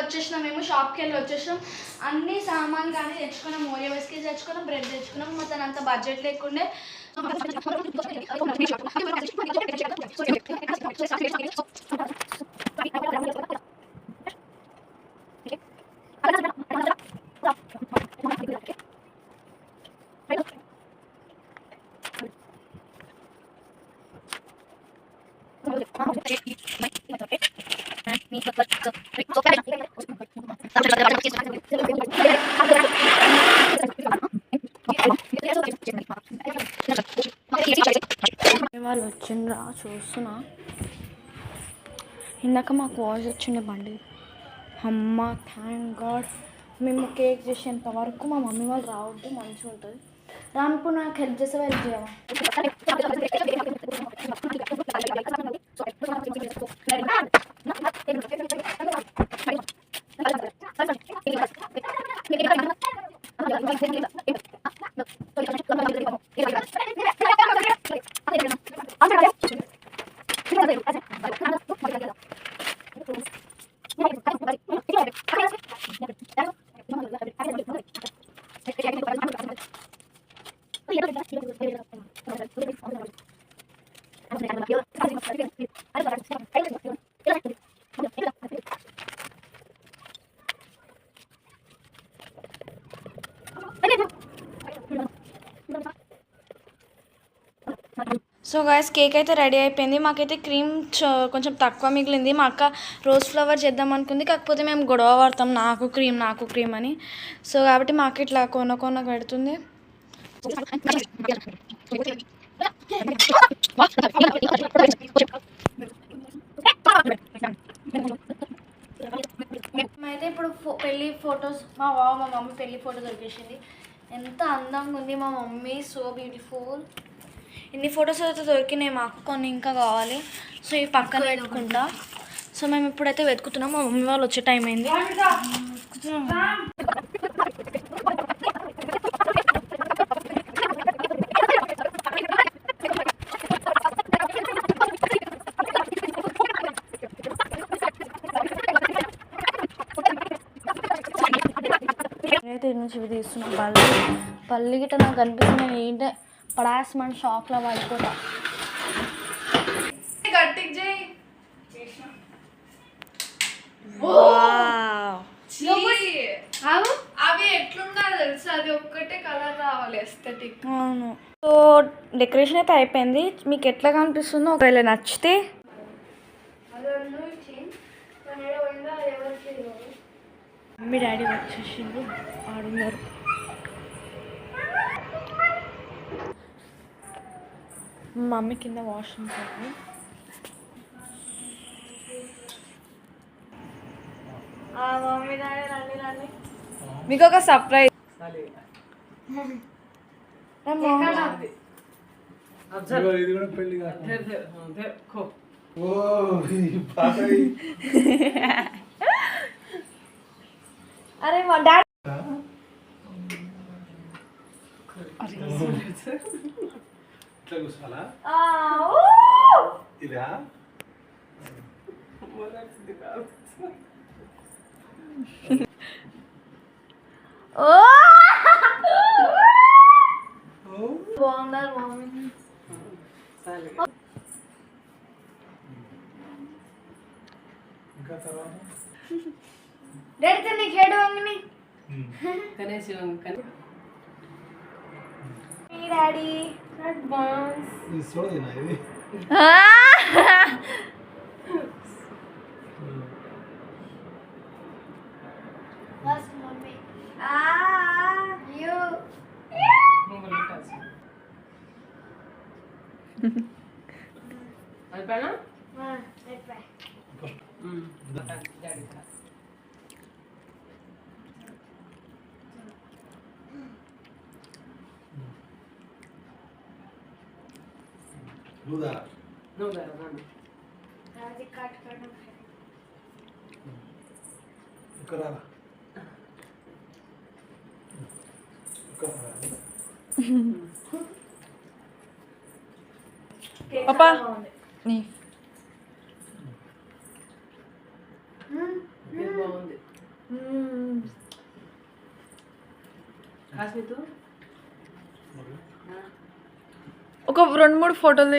వచ్చేసినాం మేము షాప్కి వెళ్ళి వచ్చేసినాం. అన్ని సామాన్ కానీ తెచ్చుకున్నాం. ఓరియో బిస్కెట్స్ తెచ్చుకున్నాం, బ్రెడ్ తెచ్చుకున్నాం. మొత్తం అంత బడ్జెట్ లేకుండే. వాళ్ళు వచ్చిండ్రా చూస్తున్నా. ఇందాక మాకు వాయిస్ వచ్చిండే బండి. అమ్మ థ్యాంక్ గాడ్. మేము కేక్ చేసేంత వరకు మా మమ్మీ వాళ్ళు రావద్దు, మంచిగా ఉంటుంది. రానుకు నాకు హెల్ప్ చేసే హెల్ప్ చేయవా? సో గైస్ కేక్ అయితే రెడీ అయిపోయింది. మాకైతే క్రీమ్ కొంచెం తక్కువ మిగిలింది. మా అక్క రోజ్ ఫ్లవర్ చేద్దాం అనుకుంది, కాకపోతే మేము గొడవ పడతాం నాకు క్రీమ్ అని. సో కాబట్టి మాకు ఇట్లా కొన పెడుతుంది. అయితే ఇప్పుడు పెళ్ళి ఫొటోస్ మా మమ్మీ పెళ్ళి ఫోటో దొరికేసింది. ఎంత అందంగా ఉంది మా మమ్మీ, సో బ్యూటిఫుల్. ఇన్ని ఫొటోస్ అయితే దొరికినాయి మాకు, కొన్ని ఇంకా కావాలి. సో ఈ పక్కన వెతుకుంటా. సో మేము ఇప్పుడైతే వెతుకుతున్నాం. మా మమ్మీ వాళ్ళు వచ్చే టైం అయింది. అయితే ఇది నుంచి తీస్తున్నాం. పల్లి గిట్ట నాకు కనిపిస్తుంది. నేను ఏంటంటే పడాస్ మన షాక్లో పడిపోతా. అవి ఎట్లుండాలి తెలుసు, అది ఒక్కటే కలర్ రావాలి ఎస్థెటిక్. అవును. సో డెకరేషన్ అయితే అయిపోయింది. మీకు ఎట్లా కనిపిస్తుందో ఒకవేళ నచ్చితే మమ్మీ డాడీ వచ్చేసింది, ఆడున్నారు. మమ్మీ కింద వాష్రూమ్ పోయింది. మమ్మీ డాడీ రండి. మీకు ఒక సర్ప్రైజ్. అరే మా డాడీ బాగున్నారు మమ్మీ. డాడీ నీకు ఏడు మమ్మీని డాడీ మమ్మీ అయిపోయినా పాపా నీ బాగుంది. ఒక 2-3 ఫోటోలు